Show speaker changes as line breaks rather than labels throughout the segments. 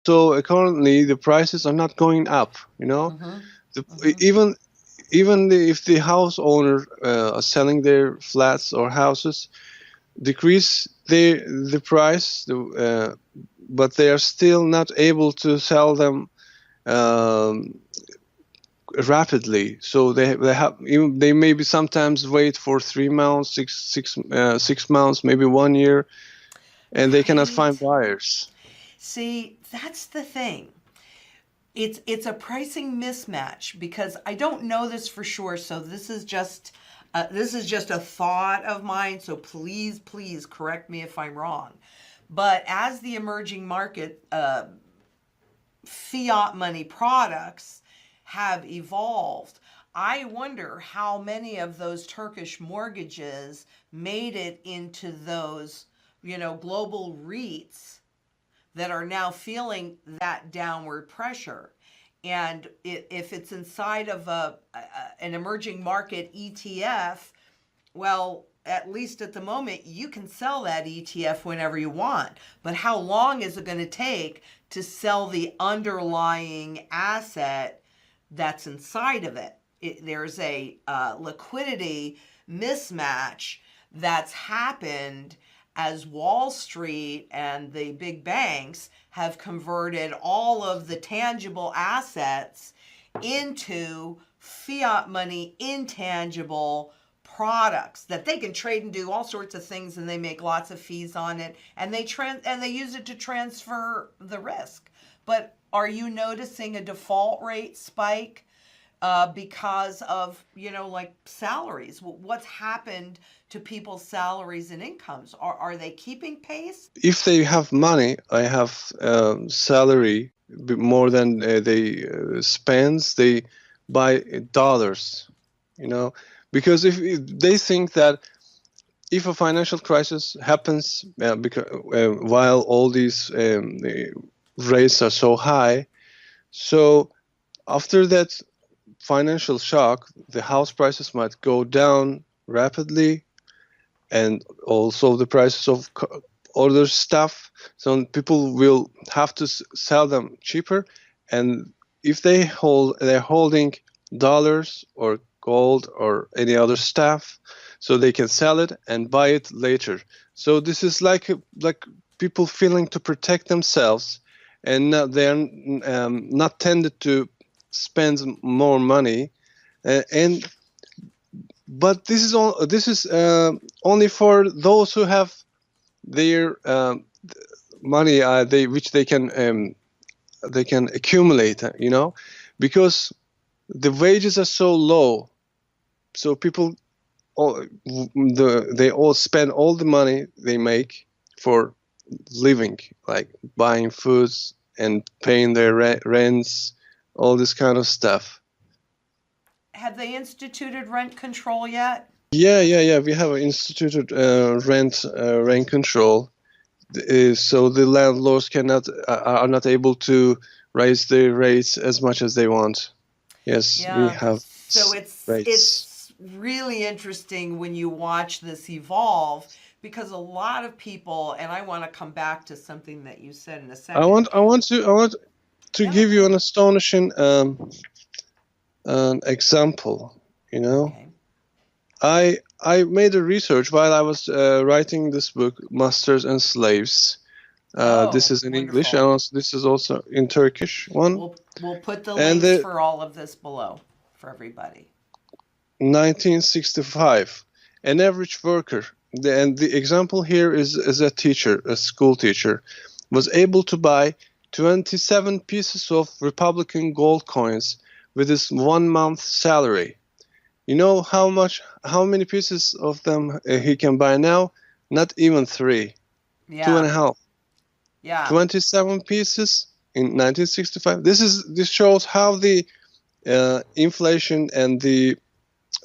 So currently the prices are not going up.
Mm-hmm. Mm-hmm.
Even if the house owner are selling their flats or houses, decrease the price, but they are still not able to sell them um, rapidly. So they maybe sometimes wait for 3 months, 6 months, maybe 1 year, and they cannot find
Right.
buyers.
See, that's the thing. It's a pricing mismatch because I don't know this for sure. So this is just a thought of mine. So please correct me if I'm wrong. But as the emerging market fiat money products have evolved, I wonder how many of those Turkish mortgages made it into those, global REITs that are now feeling that downward pressure. And if it's inside of an emerging market ETF, well, at least at the moment, you can sell that ETF whenever you want. But how long is it going to take to sell the underlying asset that's inside of it? There's a liquidity mismatch that's happened as Wall Street and the big banks have converted all of the tangible assets into fiat money, intangible products that they can trade and do all sorts of things, and they make lots of fees on it, and they use it to transfer the risk. But are you noticing a default rate spike because of, like salaries? What's happened to people's salaries and incomes? Are they keeping pace?
If they have money, I have salary more than they spends, they buy dollars, you know, because if they think that if a financial crisis happens while all these rates are so high, so after that financial shock, the house prices might go down rapidly, and also the prices of other stuff. So people will have to sell them cheaper, and if they're holding dollars or gold or any other stuff, so they can sell it and buy it later. So this is like people feeling to protect themselves, and they're not tended to spend more money, and but this is only for those who have their money, which they can accumulate, because the wages are so low, so people they all spend all the money they make for living, like buying foods and paying their rents, all this kind of stuff.
Have they instituted rent control yet?
Yeah. We have instituted rent control, so the landlords are not able to raise the rates as much as they want. Yes, we
Yeah.
have
So
rates.
it's really interesting when you watch this evolve because a lot of people, and I want to come back to something that you said in a second.
I want to
Yeah,
give you
okay.
an astonishing an example. You know,
Okay.
I made a research while I was writing this book, Masters and Slaves. This
Oh,
is in English, and
wonderful.
also this is also in Turkish one.
We'll put the
And
links
the
for all of this below for everybody.
1965, an average worker, and the example here is a teacher, a school teacher, was able to buy 27 pieces of Republican gold coins with his 1 month salary. You know how many pieces of them he can buy now? Not even three, two and
Yeah.
a half.
Yeah.
27 pieces in 1965. This shows how the inflation and the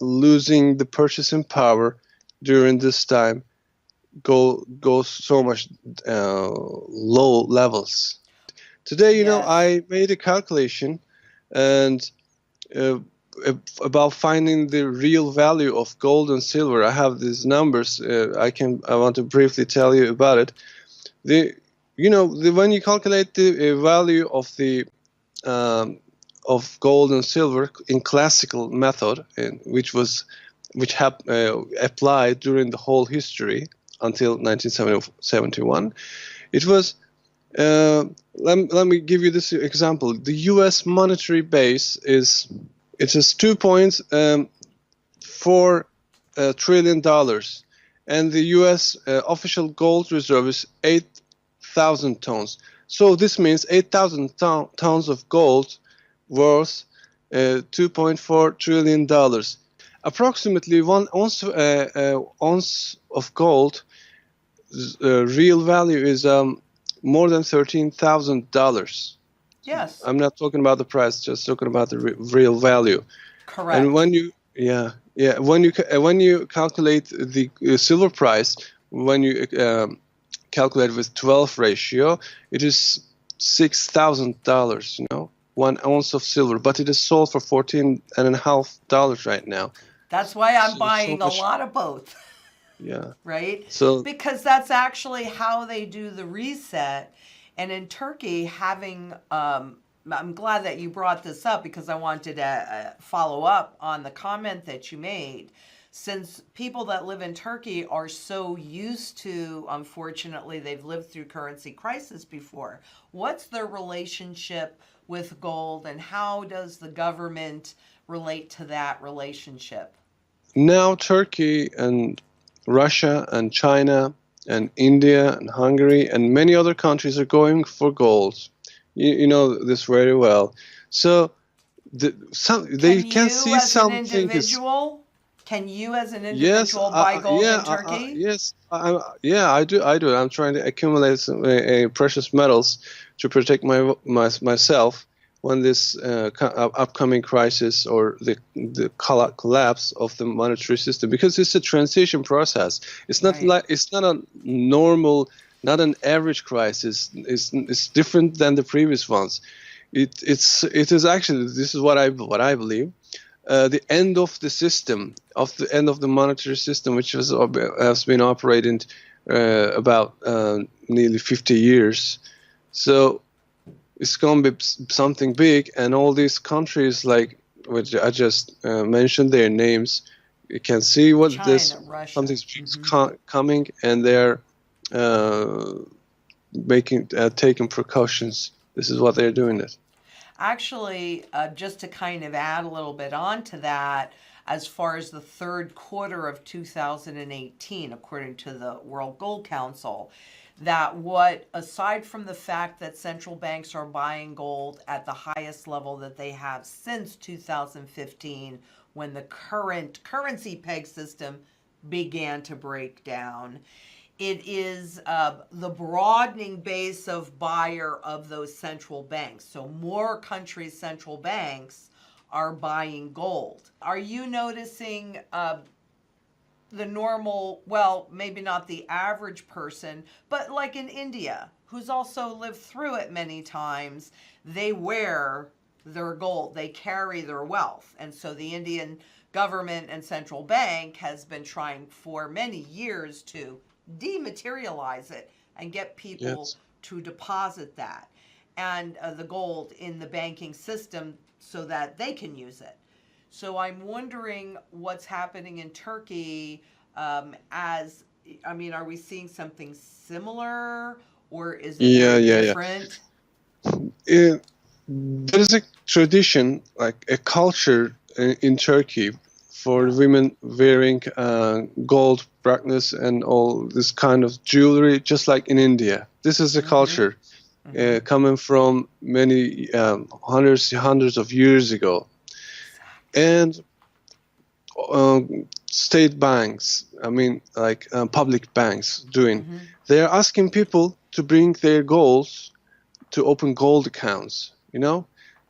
losing the purchasing power during this time goes so much low levels. Today,
Yes.
I made a calculation, and uh, about finding the real value of gold and silver. I have these numbers. I want to briefly tell you about it. The when you calculate the value of gold and silver in classical method, which applied during the whole history until 1971, it was. Let me give you this example. The U.S. monetary base is 2.4 trillion dollars, and the U.S. Official gold reserve is 8,000 tons. So this means 8,000 tons of gold worth $2.4 trillion. Approximately 1 ounce of gold real value is more than $13,000.
Yes.
I'm not talking about the price, just talking about the real value.
Correct.
And when you calculate the silver price, when you calculate with 12 ratio, it is $6,000. 1 ounce of silver, but it is sold for $14.50 right now.
That's why I'm buying a lot of both.
Yeah.
Right?
So
because that's actually how they do the reset. And in Turkey, having I'm glad that you brought this up because I wanted to follow up on the comment that you made. Since people that live in Turkey are so used to, unfortunately, they've lived through currency crisis before. What's their relationship with gold, and how does the government relate to that relationship?
Now Turkey and Russia and China and India and Hungary and many other countries are going for gold. You know this very well. So they can see something is.
Can you as an individual buy gold in Turkey?
Yes, I do. I'm trying to accumulate some precious metals to protect myself when this upcoming crisis or the collapse of the monetary system, because it's a transition process. It's not it's not a normal, not an average crisis. It's different than the previous ones. It is actually, this is what I believe. The end of the system, the end of the monetary system, which has been operating about nearly 50 years. So it's going to be something big, and all these countries, like which I just mentioned their names, you can see what
China, Russia.
Something's coming, and they're taking precautions. This is what they're doing it.
Actually, just to kind of add a little bit onto that, as far as the third quarter of 2018, according to the World Gold Council, that aside from the fact that central banks are buying gold at the highest level that they have since 2015, when the current currency peg system began to break down, it is the broadening base of buyer of those central banks. So more countries' central banks are buying gold. Are you noticing the normal, well, maybe not the average person, but like in India, who's also lived through it many times, they wear their gold, they carry their wealth. And so the Indian government and central bank has been trying for many years to dematerialize it and get people to deposit that and the gold in the banking system so that they can use it. So I'm wondering what's happening in Turkey. Are we seeing something similar, or is it different?
There is a tradition, like a culture in Turkey for women wearing gold bracelets and all this kind of jewelry, just like in India. This is a culture coming from many hundreds of years ago. And state banks, public banks they are asking people to bring their golds to open gold accounts.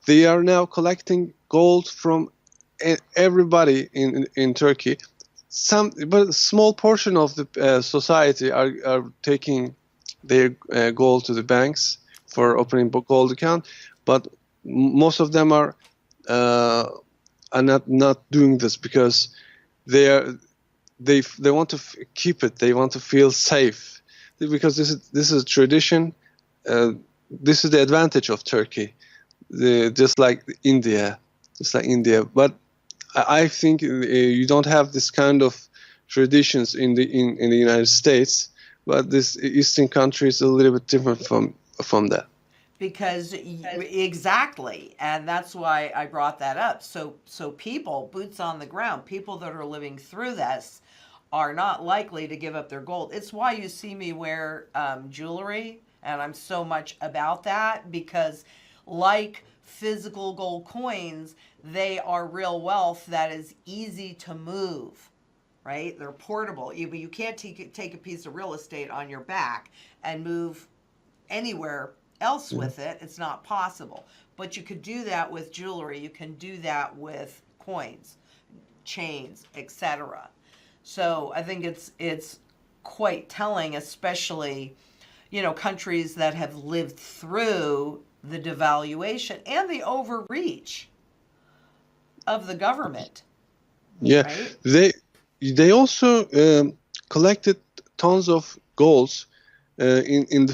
They are now collecting gold from everybody in Turkey. But a small portion of the society are taking their gold to the banks for opening gold account, but most of them are not doing this because they want to keep it. They want to feel safe because this is a tradition, uh, this is the advantage of Turkey, just like India, But I think you don't have this kind of traditions in the United States, but this Eastern country is a little bit different from that.
Because exactly, and that's why I brought that up. So people, boots on the ground, people that are living through this are not likely to give up their gold. It's why you see me wear jewelry, and I'm so much about that, because like physical gold coins, they are real wealth that is easy to move, right? They're portable. You can't take a piece of real estate on your back and move anywhere else with it. It's not possible. But you could do that with jewelry. You can do that with coins, chains, etc. So I think it's quite telling, especially, countries that have lived through the devaluation and the overreach of the government.
Yeah, right? They also collected tons of golds in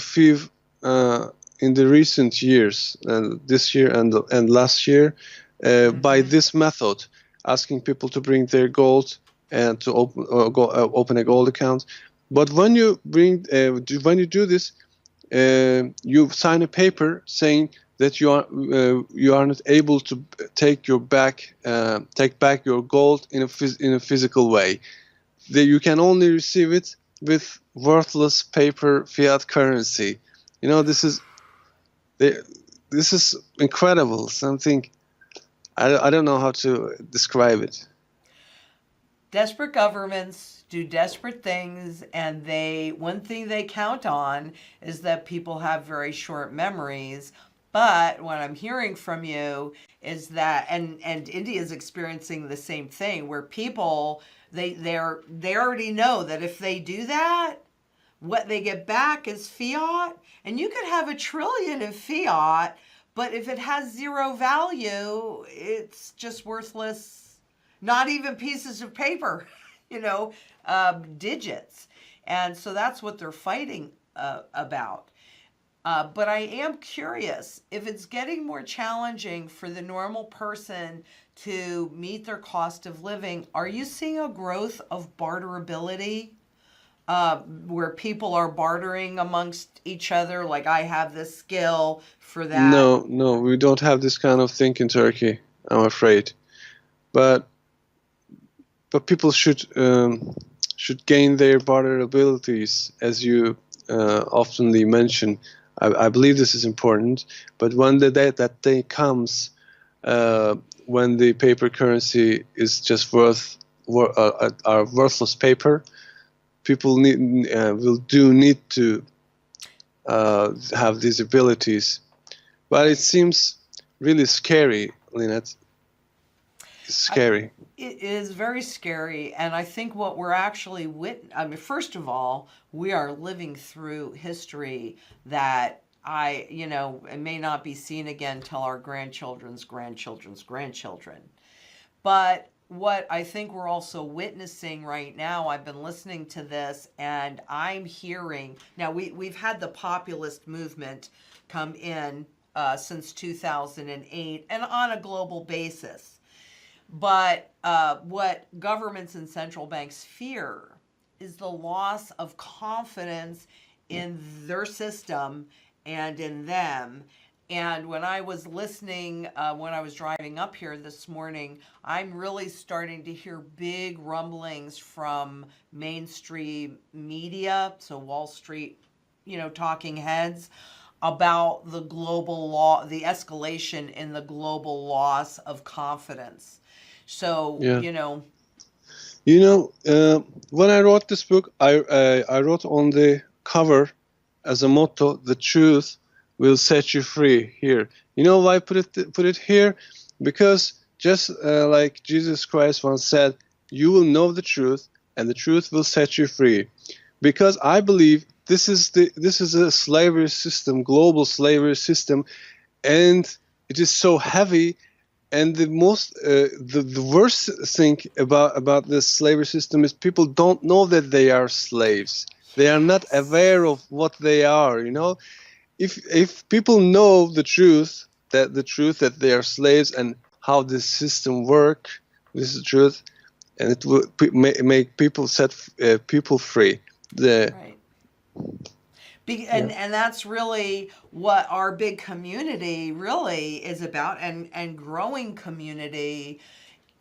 the recent years, this year and last year, by this method, asking people to bring their gold and to open a gold account. But when you do this, you sign a paper saying that you are not able to take back your gold in a physical way. You can only receive it with worthless paper fiat currency. This is incredible. Something I don't know how to describe it.
Desperate governments do desperate things, and one thing they count on is that people have very short memories. But what I'm hearing from you is that, and India is experiencing the same thing, where people they already know that if they do that, what they get back is fiat, and you could have $1 trillion in fiat, but if it has zero value, it's just worthless. Not even pieces of paper, digits. And so that's what they're fighting about. But I am curious, if it's getting more challenging for the normal person to meet their cost of living, are you seeing a growth of barterability? Where people are bartering amongst each other, like, I have this skill for that?
No, we don't have this kind of thing in Turkey, I'm afraid. But people should gain their barter abilities, as you oftenly mention. I believe this is important. But when that day comes, when the paper currency is just worthless paper, people will need to have these abilities. But it seems really scary, Lynette. It's scary.
It is very scary, and I think what we're actually first of all, we are living through history that it may not be seen again till our grandchildren's grandchildren's grandchildren. But what I think we're also witnessing right now, I've been listening to this, and I'm hearing, now we've had the populist movement come in since 2008 and on a global basis. But what governments and central banks fear is the loss of confidence in their system and in them. And when I was listening, when I was driving up here this morning, I'm really starting to hear big rumblings from mainstream media, so Wall Street, talking heads, about the the escalation in the global loss of confidence. So,
yeah. When I wrote this book, I wrote on the cover as a motto, "The truth will set you free." Here, why I put it here? Because just like Jesus Christ once said, "You will know the truth, and the truth will set you free." Because I believe this is a slavery system, global slavery system, and it is so heavy. And the most the worst thing about this slavery system is people don't know that they are slaves. They are not aware of what they are. if people know the truth, that they are slaves and how this system work, this is the truth, and it will make people set people free.
Right.
Yeah.
And that's really what our big community really is about, and growing community.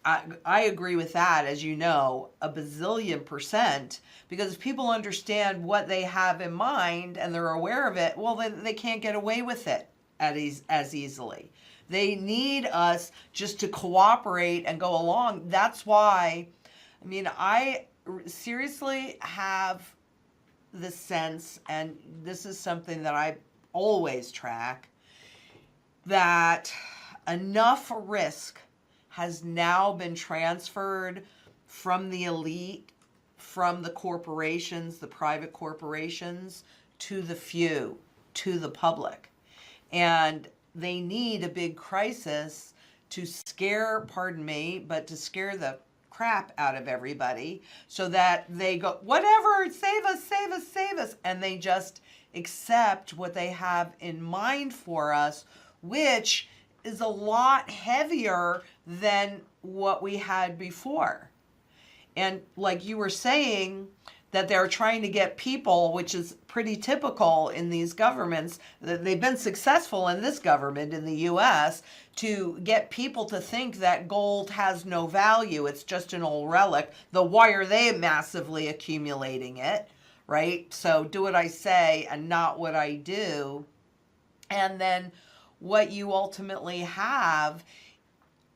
I agree with that, as you know, a bazillion percent, because if people understand what they have in mind and they're aware of it, well, they can't get away with it as easily. They need us just to cooperate and go along. That's why, I mean, I seriously have the sense, and this is something that I always track, that enough risk has now been transferred from the elite, from the corporations, the private corporations, to the few, to the public. And they need a big crisis to scare, pardon me, but to scare the crap out of everybody so that they go, whatever, save us, save us, save us. And they just accept what they have in mind for us, which is a lot heavier than what we had before. And like you were saying, that they're trying to get people, which is pretty typical in these governments, that they've been successful in this government in the US to get people to think that gold has no value. It's just an old relic. Why are they massively accumulating it, right? So do what I say and not what I do. And then what you ultimately have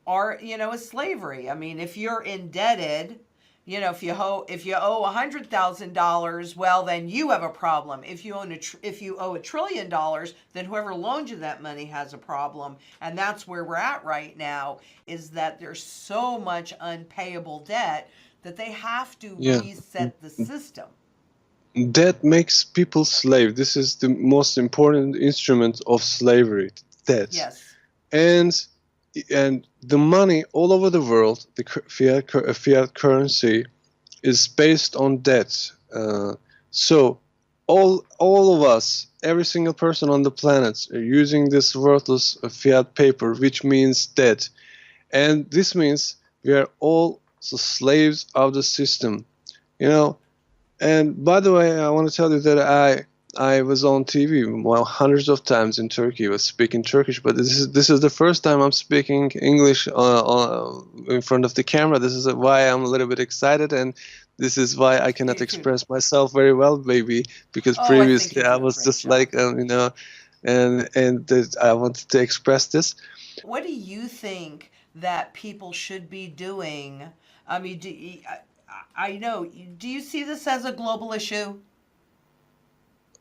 are, is slavery. I mean, if you're indebted, if you owe $100,000, well, then you have a problem. If you owe $1 trillion, then whoever loaned you that money has a problem. And that's where we're at right now, is that there's so much unpayable debt that they have to reset the system.
Debt makes people slave. This is the most important instrument of slavery, debt.
Yes.
And the money all over the world, the fiat currency, is based on debt. So all of us, every single person on the planet, are using this worthless fiat paper, which means debt. And this means we are all slaves of the system. And by the way, I want to tell you that I was on TV hundreds of times in Turkey. I was speaking Turkish, but this is the first time I'm speaking English in front of the camera. This is why I'm a little bit excited, and this is why I cannot express myself very well, maybe, because previously I was just like, and I wanted to express this.
What do you think that people should be doing? I mean, do you see this as a global issue?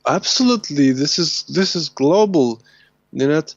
Absolutely, this is global, Lynette.